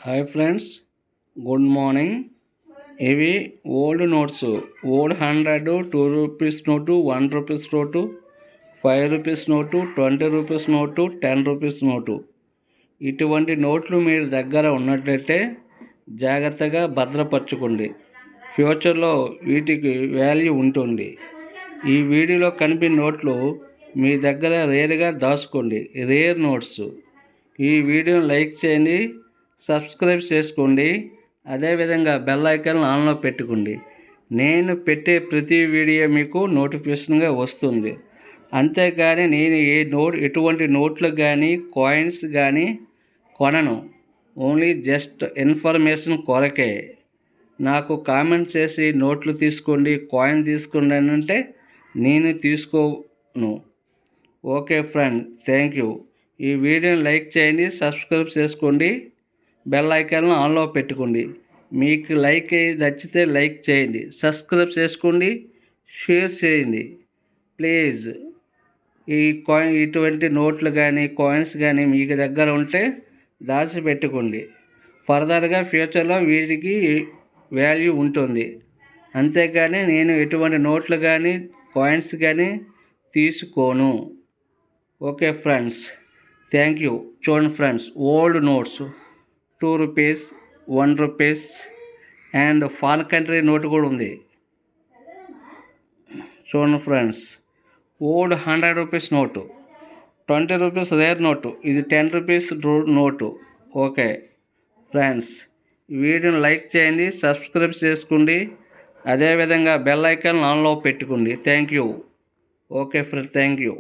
Hi friends, good morning. ఇవి old notes. Old 100, 2 rupees note, 1 rupees note, 5 rupees note, 20 rupees note, 10 rupees note. ఇటువంటి నోట్లు మీరు దగ్గర ఉన్నట్లయితే జాగ్రత్తగా భద్రపరచుకోండి. ఫ్యూచర్లో వీటికి వాల్యూ ఉంటుంది. ఈ వీడియోలో కనిపిన నోట్లు మీ దగ్గర రేర్గా దాచుకోండి. Rare notes. ఈ వీడియోని లైక్ చేయండి, సబ్స్క్రైబ్ చేసుకోండి. అదేవిధంగా బెల్ ఐకాన్ ఆన్లో పెట్టుకోండి. నేను పెట్టే ప్రతి వీడియో మీకు నోటిఫికేషన్గా వస్తుంది. అంతేగాని నేను ఎటువంటి నోట్లు కానీ కాయిన్స్ కానీ కొనను. ఓన్లీ జస్ట్ ఇన్ఫర్మేషన్ కొరకే. నాకు కామెంట్ చేసి నోట్లు తీసుకోండి, కాయిన్ తీసుకోండి అని అంటే నేను తీసుకోను. Okay friend, thank you. ఈ వీడియోని లైక్ చేయండి, సబ్స్క్రైబ్ చేసుకోండి, బెల్ ఐకాన్ ఆన్లో పెట్టుకోండి. మీకు నచ్చితే లైక్ చేయండి, సబ్స్క్రైబ్ చేసుకోండి, షేర్ చేయండి ప్లీజ్. ఇటువంటి నోట్లు కానీ కాయిన్స్ కానీ మీకు దగ్గర ఉంటే దాచిపెట్టుకోండి. ఫర్దర్గా ఫ్యూచర్లో వీటికి వాల్యూ ఉంటుంది. అంతేగాని నేను ఎటువంటి నోట్లు కానీ కాయిన్స్ కానీ తీసుకోను. Okay friends, thank you. చూడండి friends, old notes 2 rupees, 1 rupees and foreign country note కూడా ఉంది. చూడండి friends, old 100 rupees note, 20 rupees rare note, ఇది 10 రూపీస్ నోటు. ఓకే ఫ్రెండ్స్, ఈ వీడియోని లైక్ చేయండి, సబ్స్క్రైబ్ చేసుకోండి, అదేవిధంగా బెల్ ఐకాన్ ఆన్లో పెట్టుకోండి. Thank you. Okay friends, thank you.